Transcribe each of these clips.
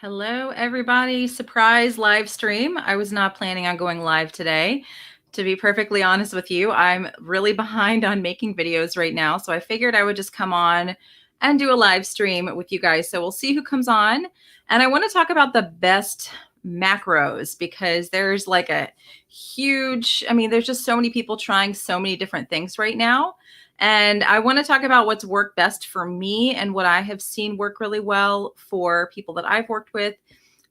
Hello, everybody. Surprise live stream. I was not planning on going live today. To be perfectly honest with you, I'm really behind on making videos right now. So I figured I would just come on and do a live stream with you guys. So we'll see who comes on. And I want to talk about the best macros because there's like a huge, there's just so many people trying so many different things right now. And I want to talk about what's worked best for me and what I have seen work really well for people that I've worked with.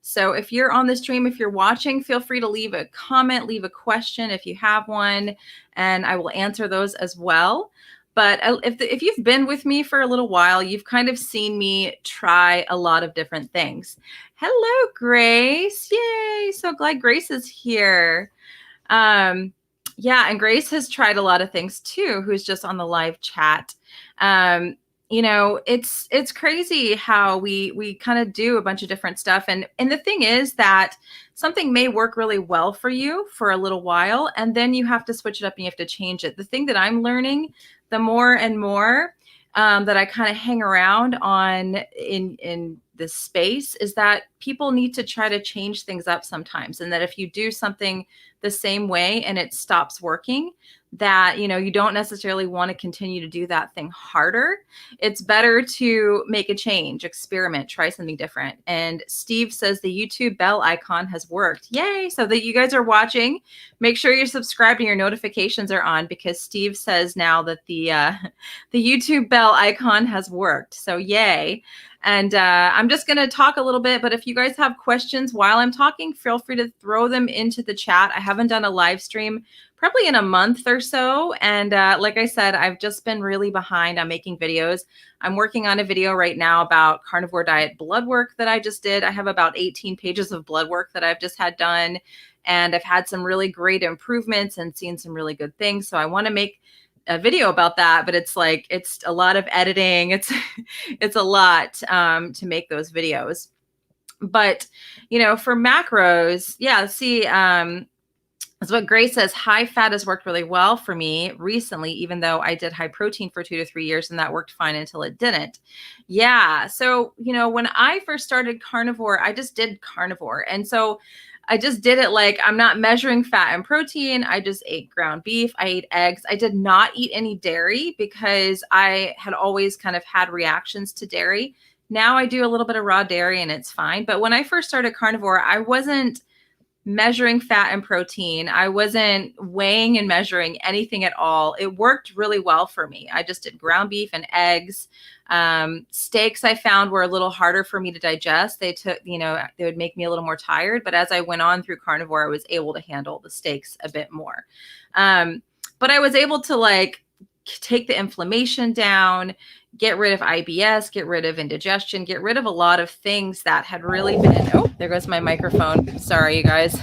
So if you're on the stream, if you're watching, feel free to leave a comment, leave a question if you have one, and I will answer those as well. But if you've been with me for a little while, you've kind of seen me try a lot of different things. Hello, Grace. Yay. So glad Grace is here. Yeah, and Grace has tried a lot of things too, who's just on the live chat. It's crazy how we kind of do a bunch of different stuff. And the thing is that something may work really well for you for a little while, and then you have to switch it up and you have to change it. The thing that I'm learning, the more and more that I kind of hang around on in this space, is that people need to try to change things up sometimes. And that if you do something the same way and it stops working, that, you don't necessarily want to continue to do that thing harder. It's better to make a change, experiment, try something different. And Steve says the YouTube bell icon has worked. Yay. So that you guys are watching, make sure you're subscribed and your notifications are on, because Steve says now that the YouTube bell icon has worked. So yay. And I'm just going to talk a little bit, but if you guys have questions while I'm talking, feel free to throw them into the chat. I haven't done a live stream probably in a month or so. And like I said, I've just been really behind on making videos. I'm working on a video right now about carnivore diet blood work that I just did. I have about 18 pages of blood work that I've just had done. And I've had some really great improvements and seen some really good things. So I want to make a video about that, but it's a lot of editing. It's a lot to make those videos. But for macros, yeah, see, that's what Grace says. High fat has worked really well for me recently, even though I did high protein for 2 to 3 years and that worked fine until it didn't. Yeah. So, when I first started carnivore, I just did carnivore. And so I just did it like I'm not measuring fat and protein. I just ate ground beef. I ate eggs. I did not eat any dairy because I had always kind of had reactions to dairy. Now I do a little bit of raw dairy and it's fine. But when I first started carnivore, I wasn't measuring fat and protein. I wasn't weighing and measuring anything at all. It worked really well for me. I just did ground beef and eggs. Steaks I found were a little harder for me to digest. They would make me a little more tired. But as I went on through carnivore, I was able to handle the steaks a bit more. But I was able to take the inflammation down, get rid of IBS, get rid of indigestion, get rid of a lot of things that had really been, oh, there goes my microphone. Sorry, you guys.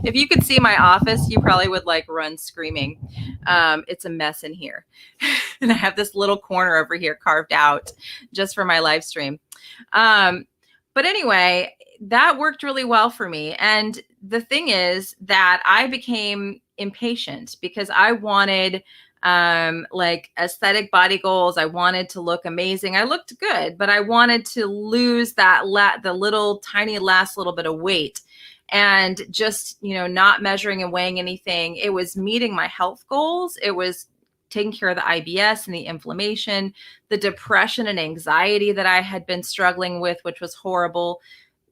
If you could see my office, you probably would run screaming. It's a mess in here. And I have this little corner over here carved out just for my live stream. But anyway, that worked really well for me. And the thing is that I became impatient because I wanted aesthetic body goals. I wanted to look amazing. I looked good, but I wanted to lose the little tiny last little bit of weight. And just, not measuring and weighing anything, it was meeting my health goals. It was taking care of the IBS and the inflammation, the depression and anxiety that I had been struggling with, which was horrible.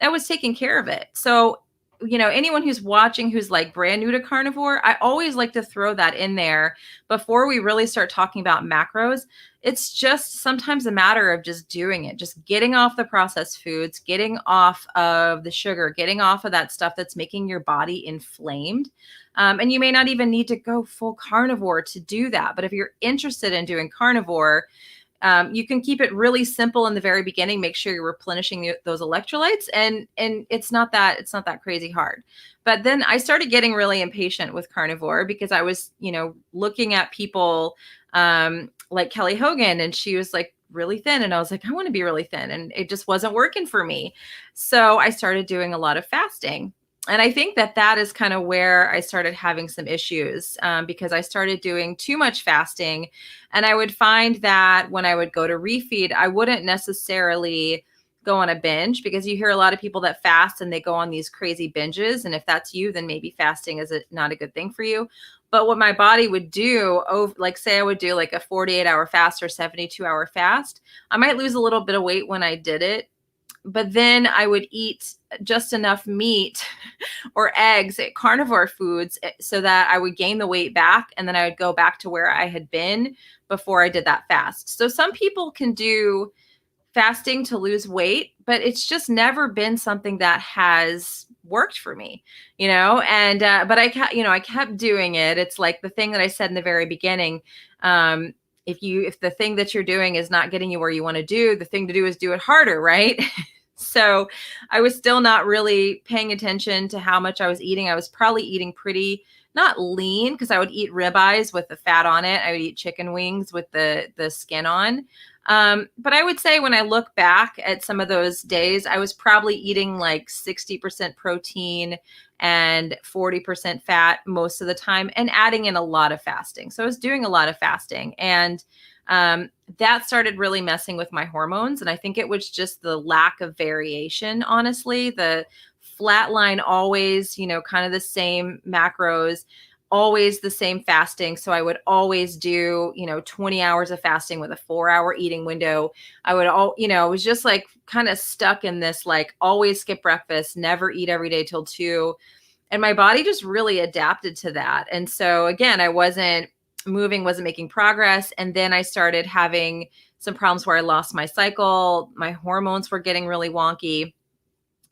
I was taking care of it. So anyone who's watching who's brand new to carnivore, I always like to throw that in there before we really start talking about macros. It's just sometimes a matter of just doing it, just getting off the processed foods, getting off of the sugar, getting off of that stuff that's making your body inflamed. And you may not even need to go full carnivore to do that. But if you're interested in doing carnivore, you can keep it really simple in the very beginning. Make sure you're replenishing those electrolytes, and it's not that crazy hard. But then I started getting really impatient with carnivore because I was, looking at people like Kelly Hogan, and she was really thin, and I was I want to be really thin, and it just wasn't working for me. So I started doing a lot of fasting. And I think that is kind of where I started having some issues because I started doing too much fasting. And I would find that when I would go to refeed, I wouldn't necessarily go on a binge, because you hear a lot of people that fast and they go on these crazy binges. And if that's you, then maybe fasting is not a good thing for you. But what my body would do, like say I would do like a 48-hour fast or 72-hour fast, I might lose a little bit of weight when I did it, but then I would eat just enough meat or eggs at carnivore foods so that I would gain the weight back, and then I would go back to where I had been before I did that fast. So some people can do fasting to lose weight, but it's just never been something that has worked for me, and but I kept doing it. It's like the thing that I said in the very beginning. If the thing that you're doing is not getting you where you want to do, the thing to do is do it harder, right? So I was still not really paying attention to how much I was eating. I was probably eating pretty not lean, because I would eat ribeyes with the fat on it. I would eat chicken wings with the skin on. But I would say when I look back at some of those days, I was probably eating like 60% protein and 40% fat most of the time, and adding in a lot of fasting. So I was doing a lot of fasting, and that started really messing with my hormones. And I think it was just the lack of variation, honestly. The flat line always, kind of the same macros, always the same fasting. So I would always do, 20 hours of fasting with a 4-hour eating window. I was just like kind of stuck in this, like always skip breakfast, never eat every day till 2. And my body just really adapted to that. And so again, I wasn't moving, wasn't making progress. And then I started having some problems where I lost my cycle. My hormones were getting really wonky.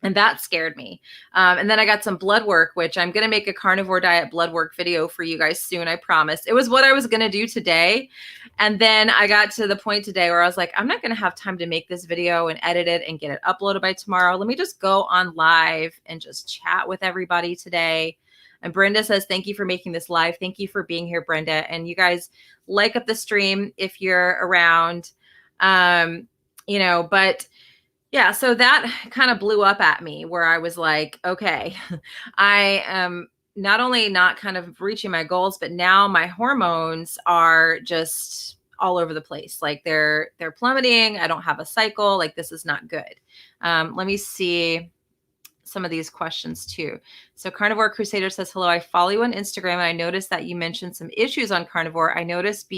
And that scared me. And then I got some blood work, which I'm going to make a carnivore diet blood work video for you guys soon. I promise. It was what I was going to do today. And then I got to the point today where I was like, I'm not going to have time to make this video and edit it and get it uploaded by tomorrow. Let me just go on live and just chat with everybody today. And Brenda says, thank you for making this live. Thank you for being here, Brenda. And you guys like up the stream if you're around, but yeah, so that kind of blew up at me where I was like, okay, I am not only not kind of reaching my goals, but now my hormones are just all over the place. Like they're plummeting. I don't have a cycle. Like this is not good. Let me see some of these questions too. So Carnivore Crusader says, hello, I follow you on Instagram and I noticed that you mentioned some issues on carnivore. I noticed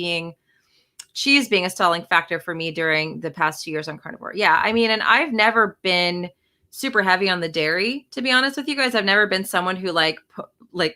cheese being a stalling factor for me during the past 2 years on carnivore. Yeah. I mean, and I've never been super heavy on the dairy, to be honest with you guys. I've never been someone who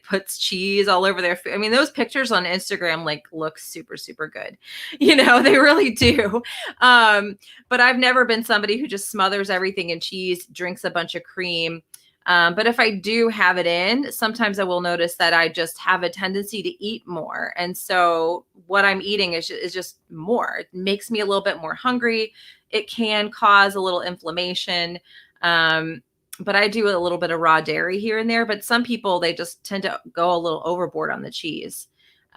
puts cheese all over their food. I mean, those pictures on Instagram look super, super good. They really do. But I've never been somebody who just smothers everything in cheese, drinks a bunch of cream. But if I do have it in, sometimes I will notice that I just have a tendency to eat more. And so what I'm eating is just more. It makes me a little bit more hungry. It can cause a little inflammation. But I do a little bit of raw dairy here and there. But some people, they just tend to go a little overboard on the cheese.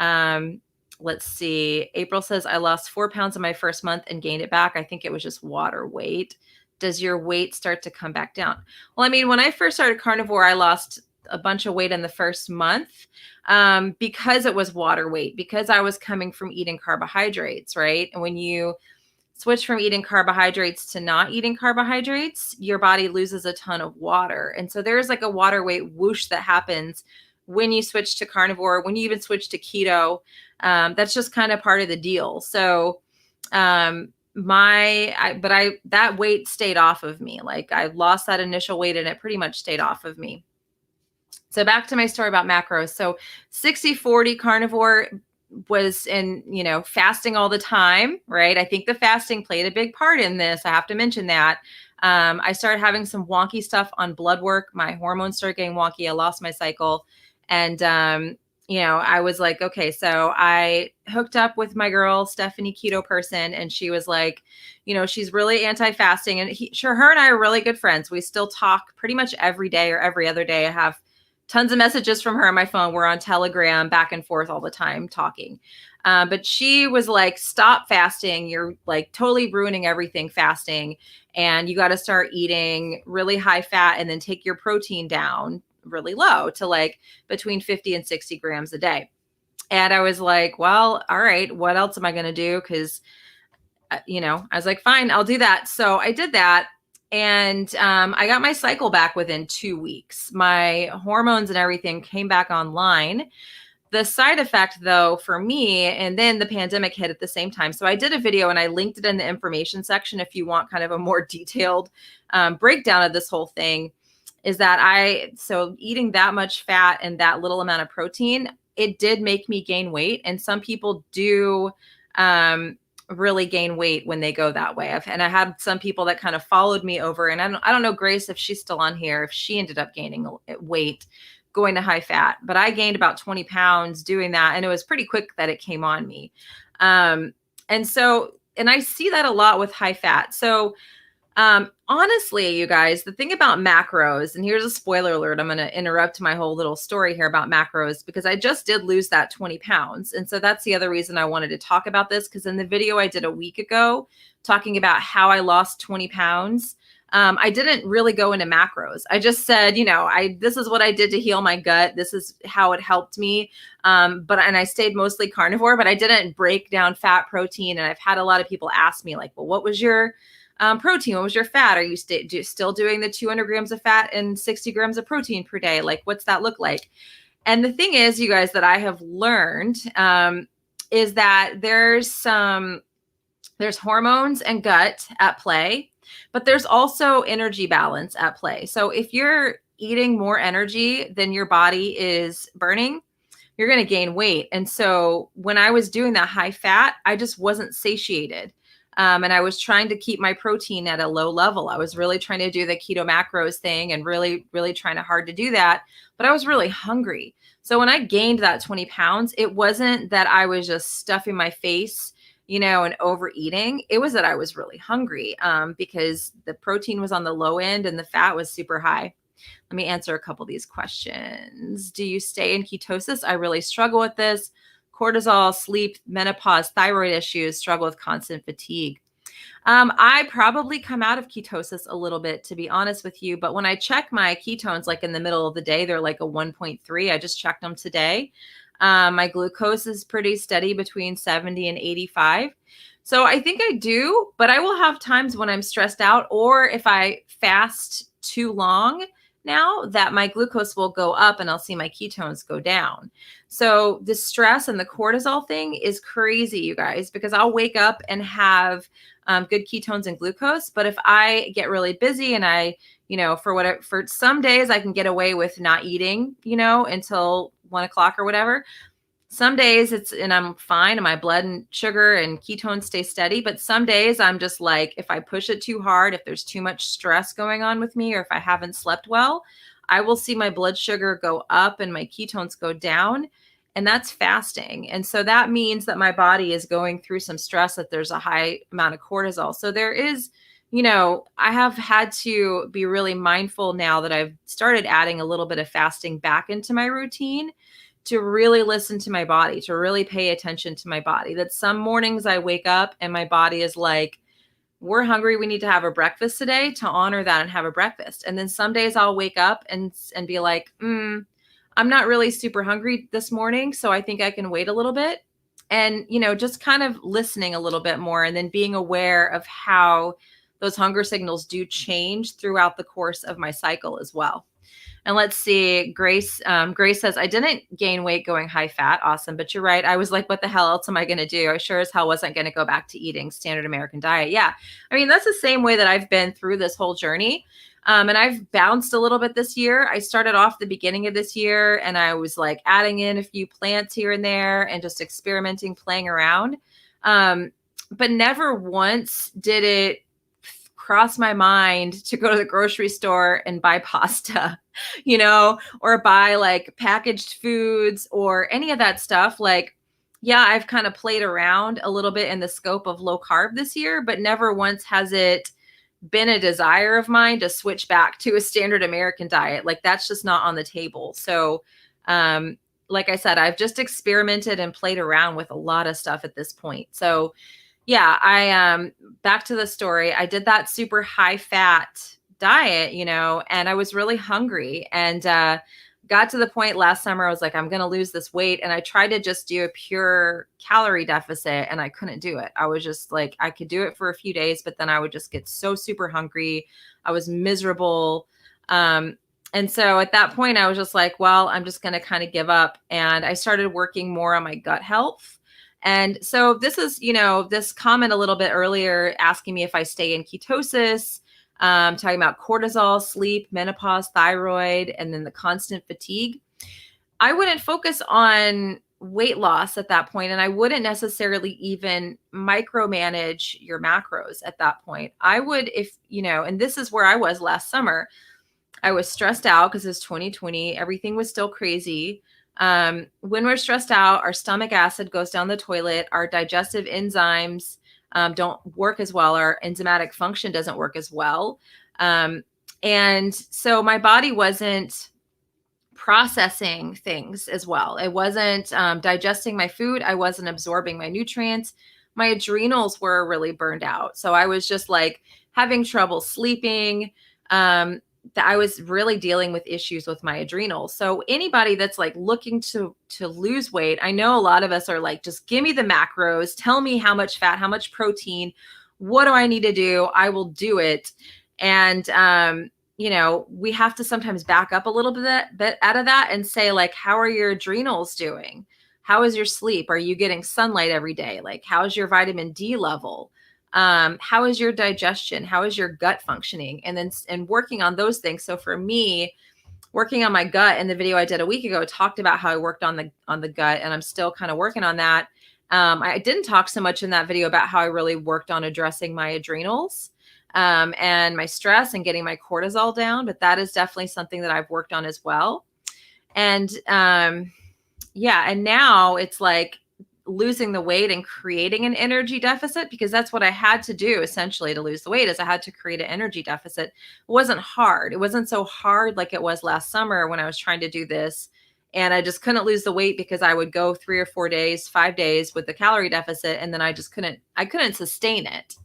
Let's see. April says, I lost 4 pounds in my first month and gained it back. I think it was just water weight. Does your weight start to come back down? Well, I mean, when I first started carnivore, I lost a bunch of weight in the first month because it was water weight, because I was coming from eating carbohydrates, right? And when you switch from eating carbohydrates to not eating carbohydrates, your body loses a ton of water. And so there's like a water weight whoosh that happens when you switch to carnivore, when you even switch to keto. That's just kind of part of the deal. So, that weight stayed off of me. Like I lost that initial weight and it pretty much stayed off of me. So back to my story about macros. So 60-40 carnivore was in, fasting all the time, right? I think the fasting played a big part in this. I have to mention that. I started having some wonky stuff on blood work. My hormones started getting wonky. I lost my cycle. And, I was like, okay, so I hooked up with my girl, Stephanie Keto Person, and she was like, she's really anti-fasting, and her and I are really good friends. We still talk pretty much every day or every other day. I have tons of messages from her on my phone. We're on Telegram back and forth all the time talking. But she was like, stop fasting. You're like totally ruining everything fasting. And you got to start eating really high fat and then take your protein down really low to like between 50 and 60 grams a day. And I was like, well, all right, what else am I going to do? Because, I was like, fine, I'll do that. So I did that. And I got my cycle back within 2 weeks. My hormones and everything came back online. The side effect, though, for me, and then the pandemic hit at the same time. So I did a video and I linked it in the information section if you want kind of a more detailed breakdown of this whole thing. Is that so eating that much fat and that little amount of protein, it did make me gain weight. And some people do really gain weight when they go that way. And I had some people that kind of followed me over, and I don't know, Grace, if she's still on here, if she ended up gaining weight going to high fat, but I gained about 20 pounds doing that. And it was pretty quick that it came on me. And I see that a lot with high fat. So honestly, you guys, the thing about macros, and here's a spoiler alert, I'm going to interrupt my whole little story here about macros because I just did lose that 20 pounds. And so that's the other reason I wanted to talk about this, because in the video I did a week ago talking about how I lost 20 pounds, I didn't really go into macros. I just said, this is what I did to heal my gut. This is how it helped me. And I stayed mostly carnivore, but I didn't break down fat, protein. And I've had a lot of people ask me like, well, what was your protein? What was your fat? Are you still doing the 200 grams of fat and 60 grams of protein per day? Like, what's that look like? And the thing is, you guys, that I have learned is that there's hormones and gut at play, but there's also energy balance at play. So if you're eating more energy than your body is burning, you're going to gain weight. And so when I was doing that high fat, I just wasn't satiated. And I was trying to keep my protein at a low level. I was really trying to do the keto macros thing and really, really trying hard to do that. But I was really hungry. So when I gained that 20 pounds, it wasn't that I was just stuffing my face, and overeating. It was that I was really hungry because the protein was on the low end and the fat was super high. Let me answer a couple of these questions. Do you stay in ketosis? I really struggle with this. Cortisol, sleep, menopause, thyroid issues, struggle with constant fatigue. I probably come out of ketosis a little bit, to be honest with you. But when I check my ketones, like in the middle of the day, they're like a 1.3. I just checked them today. My glucose is pretty steady between 70 and 85. So I think I do, but I will have times when I'm stressed out, or if I fast too long now, that my glucose will go up and I'll see my ketones go down. So the stress and the cortisol thing is crazy, you guys, because I'll wake up and have good ketones and glucose. But if I get really busy and I, for some days I can get away with not eating, until 1 o'clock or whatever. Some days and I'm fine and my blood and sugar and ketones stay steady. But some days I'm just like, if I push it too hard, if there's too much stress going on with me, or if I haven't slept well, I will see my blood sugar go up and my ketones go down. And that's fasting. And so that means that my body is going through some stress, that there's a high amount of cortisol. So there is, I have had to be really mindful now that I've started adding a little bit of fasting back into my routine, to really listen to my body, to really pay attention to my body. That some mornings I wake up and my body is like, we're hungry, we need to have a breakfast today, to honor that and have a breakfast. And then some days I'll wake up and be like, I'm not really super hungry this morning, so I think I can wait a little bit. And, just kind of listening a little bit more, and then being aware of how those hunger signals do change throughout the course of my cycle as well. And let's see, Grace says, I didn't gain weight going high fat. Awesome. But you're right. I was like, what the hell else am I going to do? I sure as hell wasn't going to go back to eating standard American diet. Yeah. I mean, that's the same way that I've been through this whole journey. And I've bounced a little bit this year. I started off the beginning of this year and I was like adding in a few plants here and there and just experimenting, playing around. But never once did it cross my mind to go to the grocery store and buy pasta, or buy like packaged foods or any of that stuff. Like, yeah, I've kind of played around a little bit in the scope of low carb this year, but never once has it been a desire of mine to switch back to a standard American diet. Like, that's just not on the table. So, like I said, I've just experimented and played around with a lot of stuff at this point. So yeah, I back to the story. I did that super high fat diet, and I was really hungry and got got to the point last summer, I was like, I'm going to lose this weight. And I tried to just do a pure calorie deficit and I couldn't do it. I was just like, I could do it for a few days, but then I would just get so super hungry. I was miserable. And so at that point, I was just like, well, I'm just going to kind of give up. And I started working more on my gut health. And so this is, this comment a little bit earlier asking me if I stay in ketosis, talking about cortisol, sleep, menopause, thyroid, and then the constant fatigue. I wouldn't focus on weight loss at that point, and I wouldn't necessarily even micromanage your macros at that point. I would, and this is where I was last summer. I was stressed out because it's 2020. Everything was still crazy. When we're stressed out, our stomach acid goes down the toilet. Our digestive enzymes don't work as well. Our enzymatic function doesn't work as well. And so my body wasn't processing things as well. It wasn't digesting my food. I wasn't absorbing my nutrients. My adrenals were really burned out. So I was just like having trouble sleeping. I was really dealing with issues with my adrenals. So anybody that's like looking to lose weight, I know a lot of us are like, just give me the macros, tell me how much fat, how much protein, what do I need to do? I will do it. And, we have to sometimes back up a little bit out of that and say like, how are your adrenals doing? How is your sleep? Are you getting sunlight every day? Like, how's your vitamin D level? How is your digestion? How is your gut functioning? And working on those things. So for me, working on my gut in the video I did a week ago, talked about how I worked on the gut, and I'm still kind of working on that. I didn't talk so much in that video about how I really worked on addressing my adrenals, and my stress and getting my cortisol down, but that is definitely something that I've worked on as well. And, and now it's like losing the weight and creating an energy deficit, because that's what I had to do essentially to lose the weight, is I had to create an energy deficit. It wasn't hard. It wasn't so hard like it was last summer when I was trying to do this. And I just couldn't lose the weight because I would go 3 or 4 days, 5 days with the calorie deficit. And then I couldn't sustain it.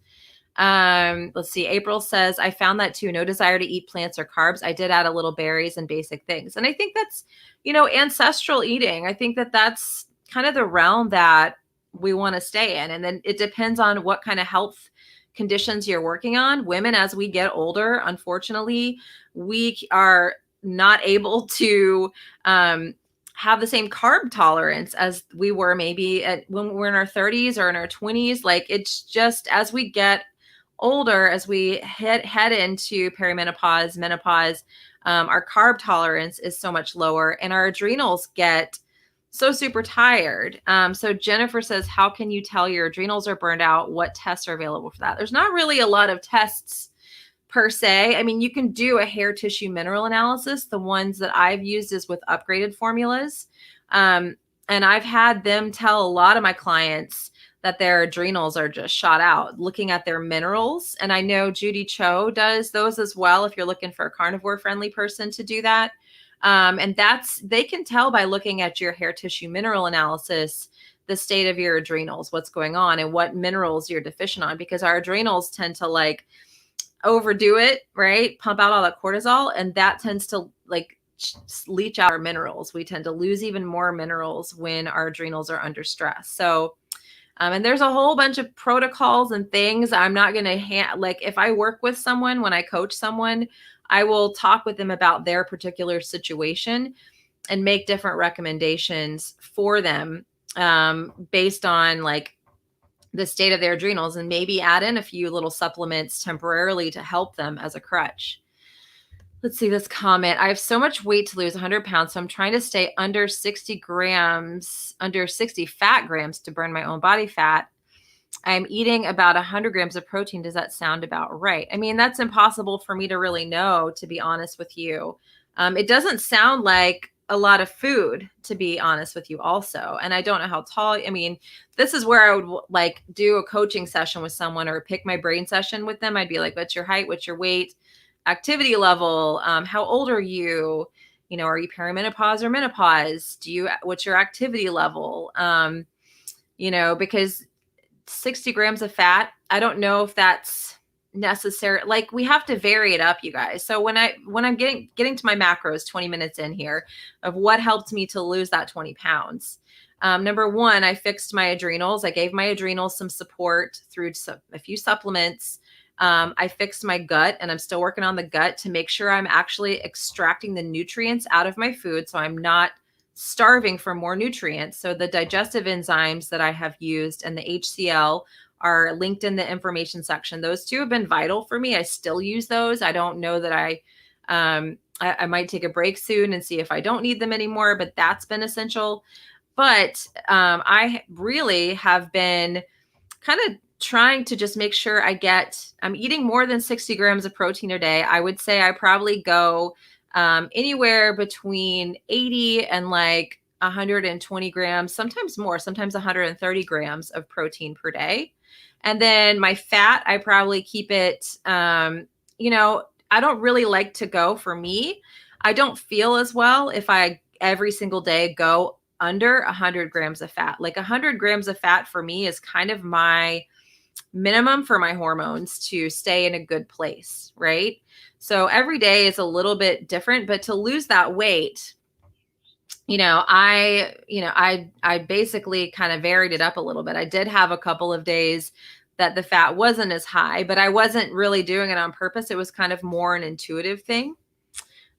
Let's see. April says, I found that too. No desire to eat plants or carbs. I did add a little berries and basic things. And I think that's, ancestral eating. I think that that's kind of the realm that we want to stay in. And then it depends on what kind of health conditions you're working on. Women, as we get older, unfortunately, we are not able to have the same carb tolerance as we were maybe when we're in our 30s or in our 20s. Like, it's just as we get older, as we head into perimenopause, menopause, our carb tolerance is so much lower and our adrenals get so super tired. So Jennifer says, how can you tell your adrenals are burned out? What tests are available for that? There's not really a lot of tests per se. I mean, you can do a hair tissue mineral analysis. The ones that I've used is with upgraded formulas. And I've had them tell a lot of my clients that their adrenals are just shot out, looking at their minerals. And I know Judy Cho does those as well, if you're looking for a carnivore friendly person to do that. And they can tell by looking at your hair tissue mineral analysis, the state of your adrenals, what's going on and what minerals you're deficient on, because our adrenals tend to like overdo it, right? Pump out all that cortisol. And that tends to like leach out our minerals. We tend to lose even more minerals when our adrenals are under stress. So, and there's a whole bunch of protocols and things. I'm not going to like, if I work with someone, when I coach someone, I will talk with them about their particular situation and make different recommendations for them based on like the state of their adrenals, and maybe add in a few little supplements temporarily to help them as a crutch. Let's see this comment. I have so much weight to lose, 100 pounds. So I'm trying to stay under 60 fat grams to burn my own body fat. I'm eating about 100 grams of protein. Does that sound about right? I mean, that's impossible for me to really know, to be honest with you. It doesn't sound like a lot of food, to be honest with you also. And I don't know how tall, I mean, this is where I would like do a coaching session with someone or pick my brain session with them. I'd be like, what's your height? What's your weight? Activity level? How old are you? Are you perimenopause or menopause? What's your activity level? Because 60 grams of fat, I don't know if that's necessary, like we have to vary it up, you guys. So when I'm getting to my macros 20 minutes in here of what helped me to lose that 20 pounds. Number one, I fixed my adrenals. I gave my adrenals some support through a few supplements. I fixed my gut, and I'm still working on the gut to make sure I'm actually extracting the nutrients out of my food, so I'm not starving for more nutrients. So the digestive enzymes that I have used and the HCl are linked in the information section. Those two have been vital for me. I still use those. I don't know that I might take a break soon and see if I don't need them anymore, but that's been essential. But I really have been kind of trying to just make sure I'm eating more than 60 grams of protein a day. I would say I probably go anywhere between 80 and like 120 grams, sometimes more, sometimes 130 grams of protein per day. And then my fat, I probably keep it, I don't really like to go, for me, I don't feel as well if I every single day go under 100 grams of fat. Like 100 grams of fat for me is kind of my minimum for my hormones to stay in a good place, right? So every day is a little bit different, but to lose that weight, I basically kind of varied it up a little bit. I did have a couple of days that the fat wasn't as high, but I wasn't really doing it on purpose. It was kind of more an intuitive thing.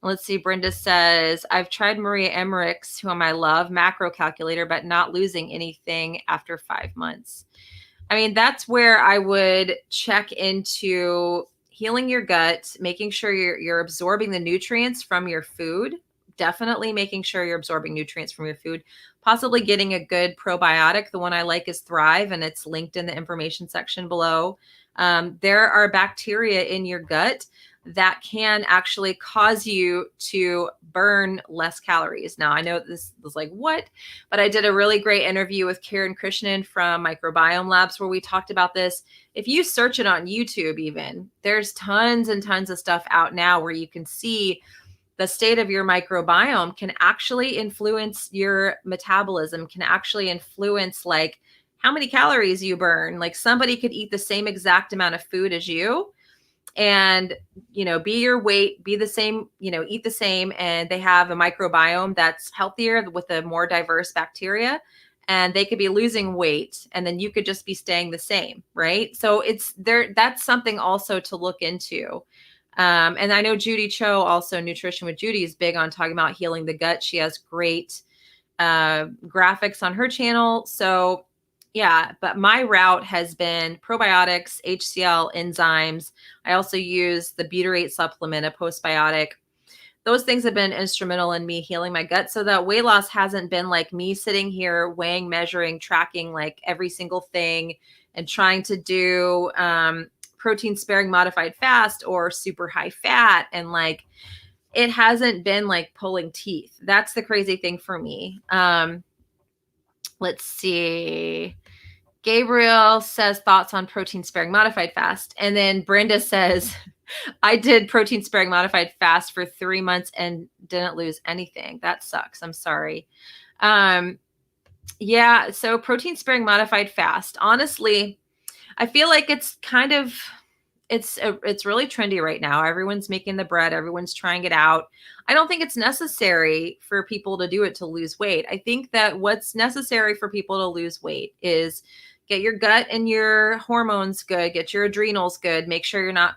Let's see. Brenda says, I've tried Maria Emmerich's, whom I love, macro calculator, but not losing anything after 5 months. I mean, that's where I would check into healing your gut, making sure you're absorbing the nutrients from your food. Definitely making sure you're absorbing nutrients from your food, possibly getting a good probiotic. The one I like is Thrive, and it's linked in the information section below. There are bacteria in your gut that can actually cause you to burn less calories. Now, I know this was like, what? But I did a really great interview with Karen Krishnan from Microbiome Labs where we talked about this. If you search it on YouTube even, there's tons and tons of stuff out now where you can see the state of your microbiome can actually influence your metabolism, can actually influence like how many calories you burn. Like somebody could eat the same exact amount of food as you and, be your weight, be the same, eat the same. And they have a microbiome that's healthier with a more diverse bacteria, and they could be losing weight and then you could just be staying the same. Right. So it's there. That's something also to look into. And I know Judy Cho, also Nutrition with Judy, is big on talking about healing the gut. She has great graphics on her channel. So yeah, but my route has been probiotics, HCl, enzymes. I also use the butyrate supplement, a postbiotic. Those things have been instrumental in me healing my gut. So that weight loss hasn't been like me sitting here weighing, measuring, tracking like every single thing and trying to do protein sparing modified fast or super high fat. And like, it hasn't been like pulling teeth. That's the crazy thing for me. Let's see. Gabriel says thoughts on protein sparing modified fast. And then Brenda says, I did protein sparing modified fast for 3 months and didn't lose anything. That sucks. I'm sorry. Yeah. So protein sparing modified fast, honestly, I feel like it's kind of, it's really trendy right now. Everyone's making the bread. Everyone's trying it out. I don't think it's necessary for people to do it to lose weight. I think that what's necessary for people to lose weight is get your gut and your hormones good, get your adrenals good, make sure you're not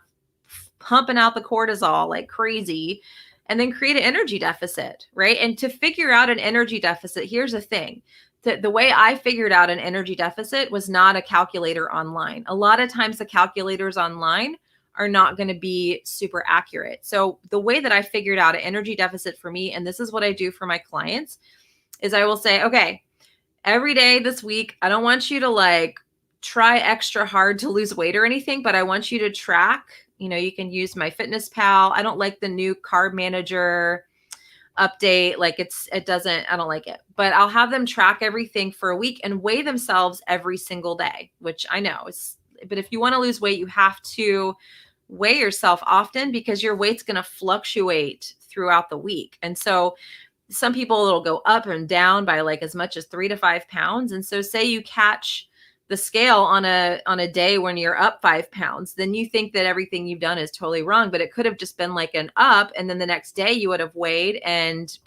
pumping out the cortisol like crazy, and then create an energy deficit, right? And to figure out an energy deficit, here's the thing. The way I figured out an energy deficit was not a calculator online. A lot of times the calculators online are not going to be super accurate. So the way that I figured out an energy deficit for me, and this is what I do for my clients, is I will say, okay, every day this week, I don't want you to like try extra hard to lose weight or anything, but I want you to track. You can use my Fitness Pal. I don't like the new carb manager update. Like I don't like it, but I'll have them track everything for a week and weigh themselves every single day, which I know is, but if you want to lose weight, you have to weigh yourself often because your weight's going to fluctuate throughout the week. And so some people, it'll go up and down by like as much as 3 to 5 pounds. And so say you catch the scale on a day when you're up 5 pounds, then you think that everything you've done is totally wrong, but it could have just been like an up, and then the next day you would have weighed and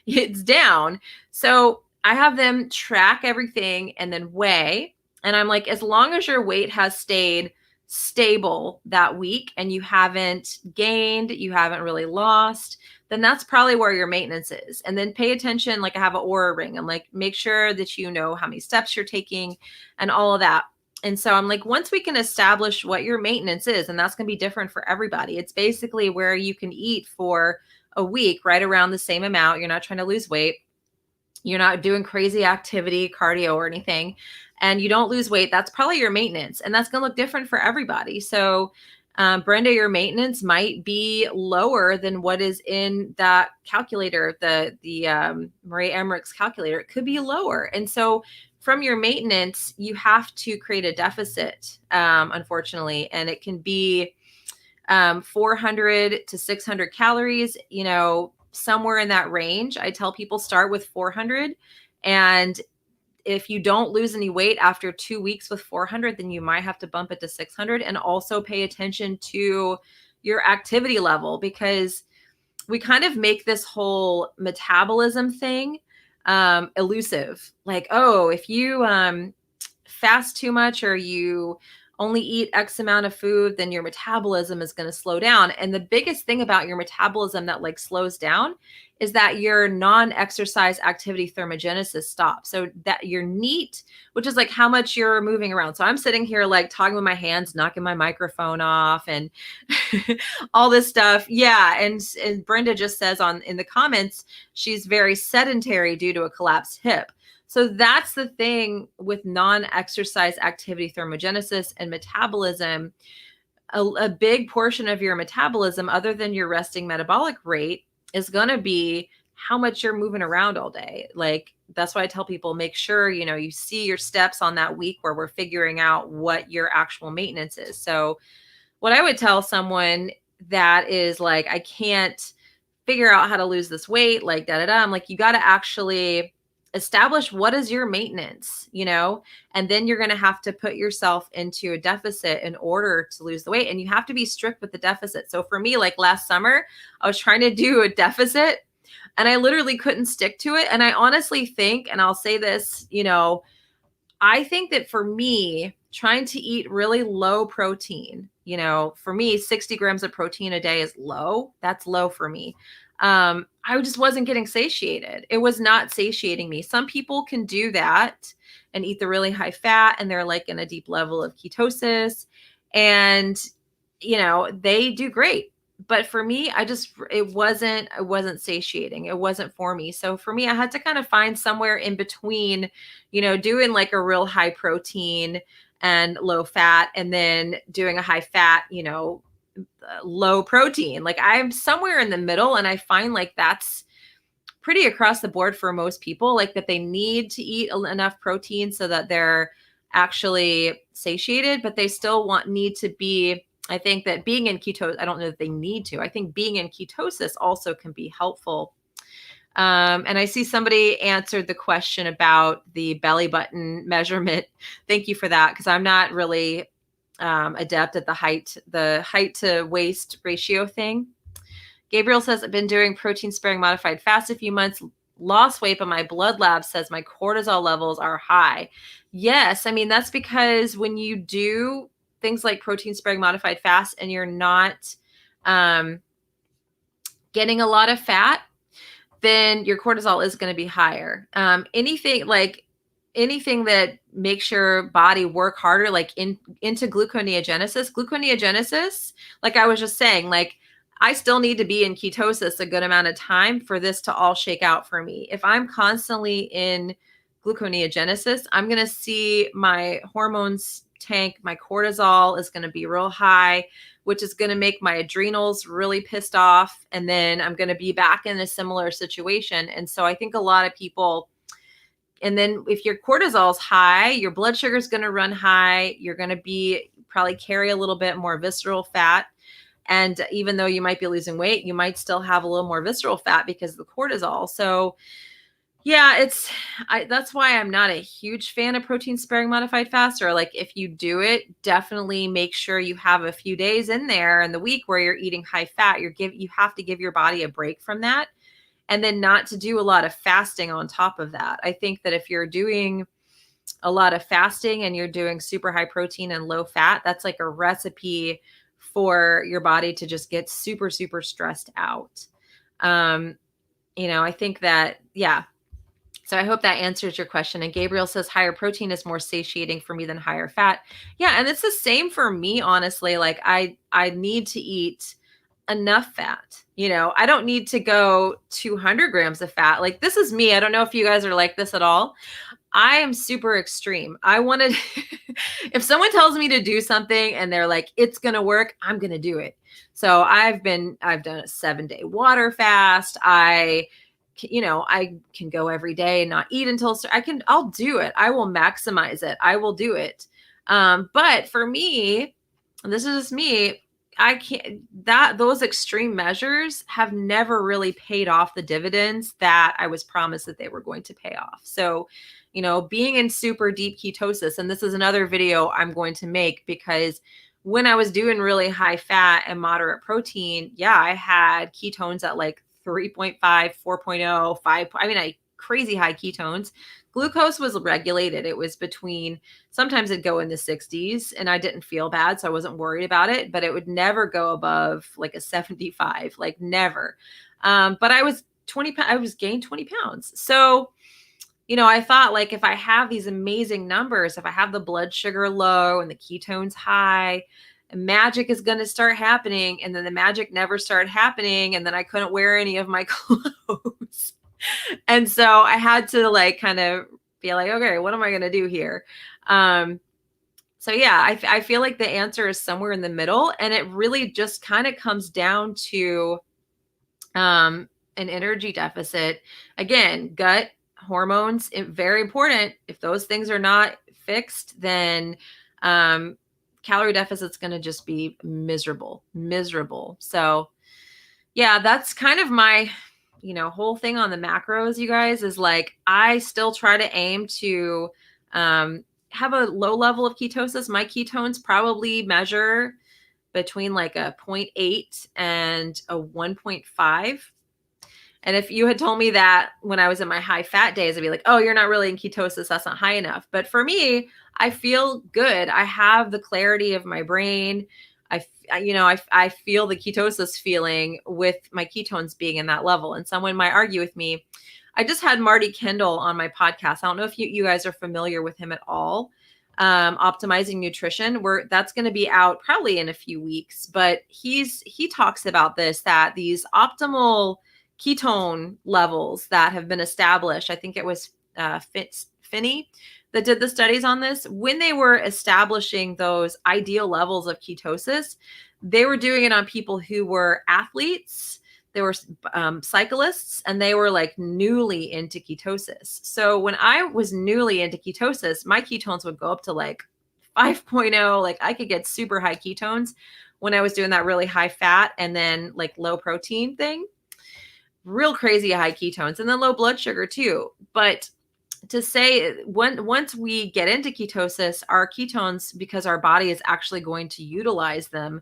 it's down. So I have them track everything and then weigh. And I'm like, as long as your weight has stayed stable that week and you haven't gained, you haven't really lost, then that's probably where your maintenance is. And then pay attention, like I have an Aura ring. I'm like, make sure that you know how many steps you're taking and all of that. And so I'm like, once we can establish what your maintenance is, and that's going to be different for everybody, it's basically where you can eat for a week right around the same amount. You're not trying to lose weight. You're not doing crazy activity, cardio or anything, and you don't lose weight. That's probably your maintenance. And that's going to look different for everybody. So Brenda, your maintenance might be lower than what is in that calculator, the Marie Emmerich's calculator. It could be lower. And so from your maintenance, you have to create a deficit, unfortunately, and it can be 400 to 600 calories, somewhere in that range. I tell people start with 400, and if you don't lose any weight after 2 weeks with 400, then you might have to bump it to 600. And also pay attention to your activity level, because we kind of make this whole metabolism thing elusive. Like, oh, if you fast too much or you only eat X amount of food, then your metabolism is going to slow down. And the biggest thing about your metabolism that like slows down is that your non-exercise activity thermogenesis stops. So that your NEAT, which is like how much you're moving around. So I'm sitting here like talking with my hands, knocking my microphone off and all this stuff. Yeah. And Brenda just says in the comments, she's very sedentary due to a collapsed hip. So that's the thing with non-exercise activity thermogenesis and metabolism. A big portion of your metabolism, other than your resting metabolic rate, is going to be how much you're moving around all day. Like, that's why I tell people, make sure, you see your steps on that week where we're figuring out what your actual maintenance is. So what I would tell someone that is like, I can't figure out how to lose this weight, like I'm like, you got to actually establish what is your maintenance, and then you're going to have to put yourself into a deficit in order to lose the weight. And you have to be strict with the deficit. So for me, like last summer, I was trying to do a deficit and I literally couldn't stick to it. And I honestly think, and I'll say this, I think that for me, trying to eat really low protein, for me, 60 grams of protein a day is low. That's low for me. I just wasn't getting satiated. It was not satiating me. Some people can do that and eat the really high fat and they're like in a deep level of ketosis and, they do great. But for me, it wasn't satiating. It wasn't for me. So for me, I had to kind of find somewhere in between, doing like a real high protein and low fat and then doing a high fat, low protein. Like I'm somewhere in the middle, and I find like that's pretty across the board for most people, like that they need to eat enough protein so that they're actually satiated, but they still need to be, I think that being in ketosis, I don't know that they need to. I think being in ketosis also can be helpful. And I see somebody answered the question about the belly button measurement. Thank you for that, because I'm not really adept at the height to waist ratio thing. Gabriel says, I've been doing protein sparing modified fast a few months, lost weight, but my blood lab says my cortisol levels are high. Yes. I mean, that's because when you do things like protein sparing modified fast and you're not getting a lot of fat, then your cortisol is going to be higher. Anything that makes your body work harder, like into gluconeogenesis, like I was just saying, like I still need to be in ketosis a good amount of time for this to all shake out for me. If I'm constantly in gluconeogenesis, I'm going to see my hormones tank. My cortisol is going to be real high, which is going to make my adrenals really pissed off. And then I'm going to be back in a similar situation. And so I think a lot of people, and then if your cortisol is high, your blood sugar is going to run high. You're going to probably carry a little bit more visceral fat. And even though you might be losing weight, you might still have a little more visceral fat because of the cortisol. So Yeah, that's why I'm not a huge fan of protein sparing modified fast, or like if you do it, definitely make sure you have a few days in there in the week where you're eating high fat. You have to give your body a break from that, and then not to do a lot of fasting on top of that. I think that if you're doing a lot of fasting and you're doing super high protein and low fat, that's like a recipe for your body to just get super, super stressed out. Um, I think that, yeah. So I hope that answers your question. And Gabriel says higher protein is more satiating for me than higher fat. Yeah, and it's the same for me, honestly. Like I need to eat enough fat. I don't need to go 200 grams of fat. Like this is me. I don't know if you guys are like this at all. I am super extreme. I wanted, if someone tells me to do something and they're like, it's going to work, I'm going to do it. So I've done a 7-day water fast. I can go every day and not eat until I'll do it. I will maximize it. I will do it. But for me, and this is just me, I can't, those extreme measures have never really paid off the dividends that I was promised that they were going to pay off. So, being in super deep ketosis, and this is another video I'm going to make, because when I was doing really high fat and moderate protein, yeah, I had ketones at like 3.5, 4.0, 5. I mean, crazy high ketones. Glucose was regulated. It was between, sometimes it'd go in the 60s and I didn't feel bad. So I wasn't worried about it, but it would never go above like a 75, like never. But I was gained 20 pounds. So, I thought like if I have these amazing numbers, if I have the blood sugar low and the ketones high, magic is going to start happening. And then the magic never started happening. And then I couldn't wear any of my clothes. And so I had to like kind of be like, okay, what am I going to do here? So yeah, I feel like the answer is somewhere in the middle. And it really just kind of comes down to an energy deficit. Again, gut, hormones, very important. If those things are not fixed, then calorie deficit's going to just be miserable. So yeah, that's kind of my whole thing on the macros, you guys, is like I still try to aim to have a low level of ketosis. My ketones probably measure between like a 0.8 and a 1.5. And if you had told me that when I was in my high fat days, I'd be like, oh, you're not really in ketosis. That's not high enough. But for me, I feel good. I have the clarity of my brain. I feel the ketosis feeling with my ketones being in that level. And someone might argue with me. I just had Marty Kendall on my podcast. I don't know if you guys are familiar with him at all. Optimizing Nutrition, that's going to be out probably in a few weeks, but he talks about that these optimal ketone levels that have been established. I think it was Finney that did the studies on this. When they were establishing those ideal levels of ketosis, they were doing it on people who were athletes, they were cyclists, and they were like newly into ketosis. So when I was newly into ketosis, my ketones would go up to like 5.0. Like I could get super high ketones when I was doing that really high fat and then like low protein thing. Real crazy high ketones, and then low blood sugar too. But to say once we get into ketosis, our ketones, because our body is actually going to utilize them,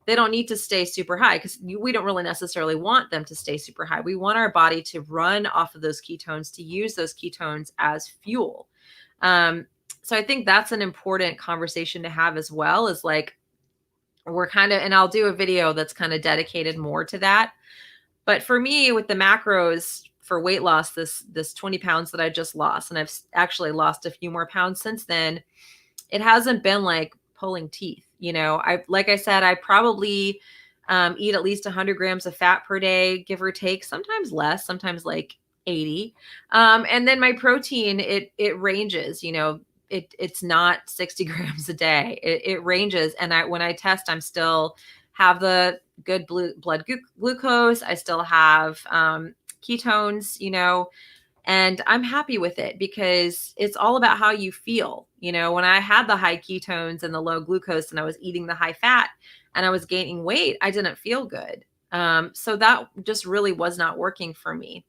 they don't need to stay super high, because we don't really necessarily want them to stay super high. We want our body to run off of those ketones, to use those ketones as fuel. So I think that's an important conversation to have as well, is like we're kind of, and I'll do a video that's kind of dedicated more to that. But for me, with the macros for weight loss, this 20 pounds that I just lost, and I've actually lost a few more pounds since then, it hasn't been like pulling teeth. Like I said, I probably eat at least 100 grams of fat per day, give or take, sometimes less, sometimes like 80. And then my protein, it ranges, it's not 60 grams a day. It ranges. And when I test, I'm still have the good blood glucose. I still have ketones, and I'm happy with it, because it's all about how you feel. When I had the high ketones and the low glucose and I was eating the high fat and I was gaining weight, I didn't feel good. So that just really was not working for me.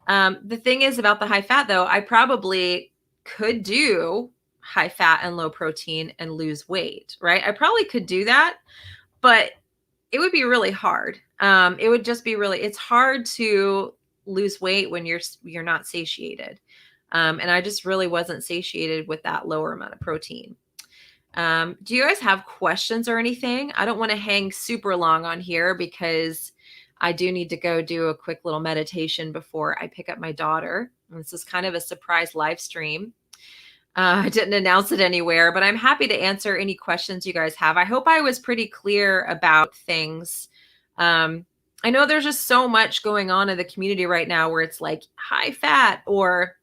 The thing is about the high fat though, I probably could do high fat and low protein and lose weight, right? I probably could do that, but it would be really hard. It would just be really, it's hard to lose weight when you're not satiated. And I just really wasn't satiated with that lower amount of protein. Do you guys have questions or anything? I don't want to hang super long on here because I do need to go do a quick little meditation before I pick up my daughter. And this is kind of a surprise live stream. I didn't announce it anywhere, but I'm happy to answer any questions you guys have. I hope I was pretty clear about things. I know there's just so much going on in the community right now where it's like high fat or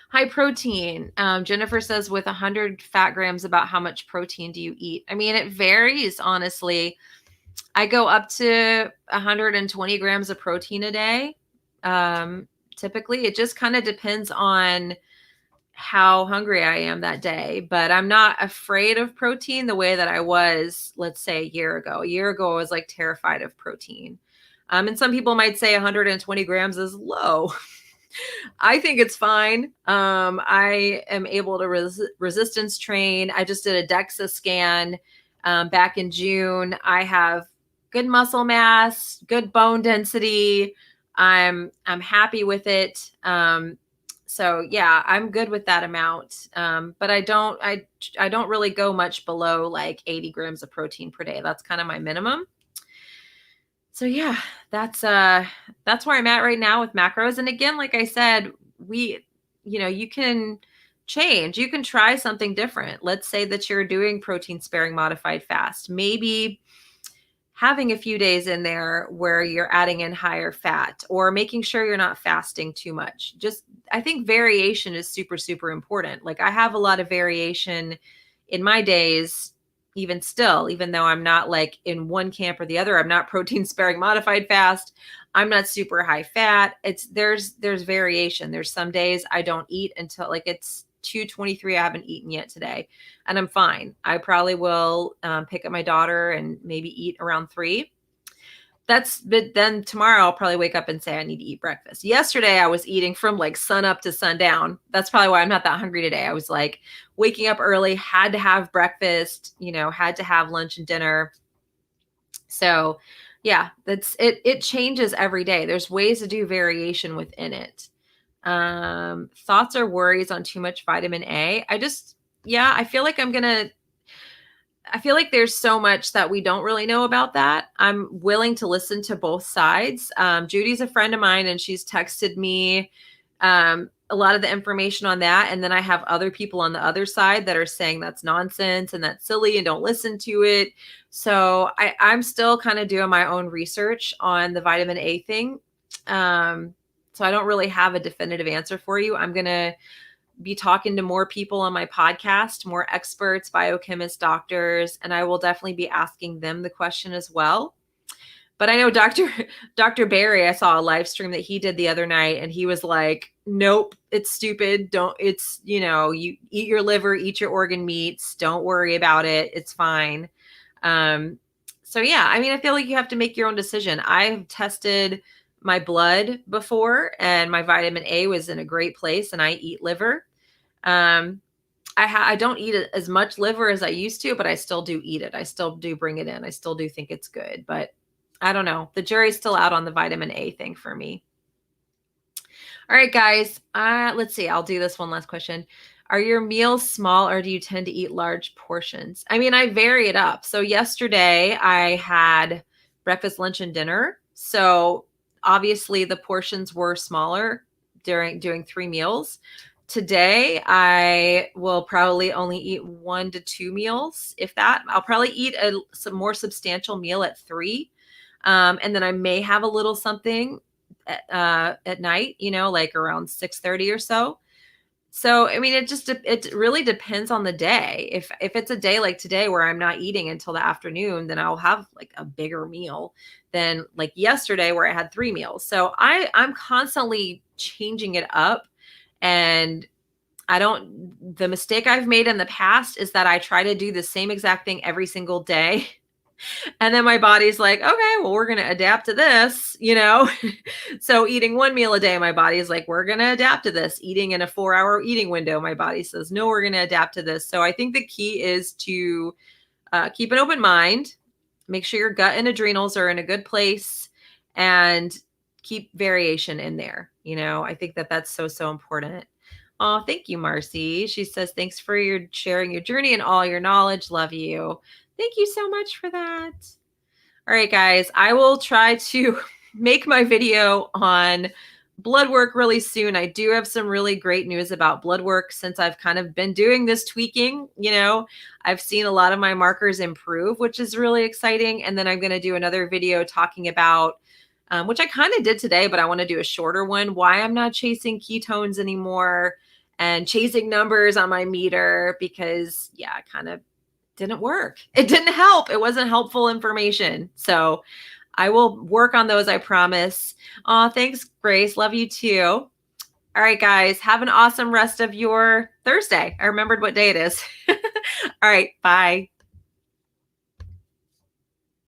high protein. Jennifer says with 100 fat grams, about how much protein do you eat? I mean, it varies, honestly. I go up to 120 grams of protein a day. Typically, it just kind of depends on how hungry I am that day, but I'm not afraid of protein the way that I was, let's say, a year ago. A year ago, I was like terrified of protein. And some people might say 120 grams is low. I think it's fine. I am able to resistance train. I just did a DEXA scan back in June. I have good muscle mass, good bone density. I'm happy with it. So yeah, I'm good with that amount. But I don't really go much below like 80 grams of protein per day. That's kind of my minimum. So yeah, that's where I'm at right now with macros. And again, like I said, you can change. You can try something different. Let's say that you're doing protein sparing modified fast. Maybe having a few days in there where you're adding in higher fat or making sure you're not fasting too much. Just, I think variation is super, super important. Like I have a lot of variation in my days, even still, even though I'm not like in one camp or the other. I'm not protein sparing modified fast. I'm not super high fat. There's variation. There's some days I don't eat until like it's 2:23. I haven't eaten yet today and I'm fine. I probably will pick up my daughter and maybe eat around 3. But then tomorrow I'll probably wake up and say I need to eat breakfast. Yesterday I was eating from like sun up to sundown. That's probably why I'm not that hungry today. I was like waking up early, had to have breakfast, had to have lunch and dinner. So yeah, that's it. It changes every day. There's ways to do variation within it. Thoughts or worries on too much vitamin A? I feel like there's so much that we don't really know about that. I'm willing to listen to both sides. Judy's a friend of mine and she's texted me a lot of the information on that. And then I have other people on the other side that are saying that's nonsense and that's silly and don't listen to it. So I'm still kind of doing my own research on the vitamin A thing. So I don't really have a definitive answer for you. I'm going to be talking to more people on my podcast, more experts, biochemists, doctors, and I will definitely be asking them the question as well. But I know Dr. Barry, I saw a live stream that he did the other night and he was like, nope, it's stupid. You eat your liver, eat your organ meats. Don't worry about it. It's fine. So yeah, I mean, I feel like you have to make your own decision. I've tested my blood before and my vitamin A was in a great place and I eat liver. I don't eat as much liver as I used to, but I still do eat it. I still do bring it in. I still do think it's good, but I don't know. The jury's still out on the vitamin A thing for me. All right, guys, let's see. I'll do this one last question. Are your meals small or do you tend to eat large portions? I mean, I vary it up. So yesterday I had breakfast, lunch, and dinner. So obviously the portions were smaller during doing 3 meals. Today, I will probably only eat 1 to 2 meals, if that. I'll probably eat some more substantial meal at 3. And then I may have a little something at night, like around 6:30 or so. So, I mean, it really depends on the day. If it's a day like today where I'm not eating until the afternoon, then I'll have like a bigger meal than like yesterday where I had 3 meals. So I'm constantly changing it up. And the mistake I've made in the past is that I try to do the same exact thing every single day. And then my body's like, okay, well, we're going to adapt to this, you know? So eating one meal a day, my body's like, we're going to adapt to this. Eating in a 4-hour eating window, my body says, no, we're going to adapt to this. So I think the key is to keep an open mind, make sure your gut and adrenals are in a good place, and keep variation in there. You know, I think that that's so, so important. Oh, thank you, Marcy. She says, thanks for your sharing your journey and all your knowledge. Love you. Thank you so much for that. All right, guys, I will try to make my video on blood work really soon. I do have some really great news about blood work since I've kind of been doing this tweaking. You know, I've seen a lot of my markers improve, which is really exciting. And then I'm going to do another video talking about, which I kind of did today, but I want to do a shorter one, why I'm not chasing ketones anymore and chasing numbers on my meter, because yeah, it kind of didn't work. It didn't help. It wasn't helpful information. So I will work on those, I promise. Thanks, Grace. Love you too. All right, guys, have an awesome rest of your Thursday. I remembered what day it is. All right, bye.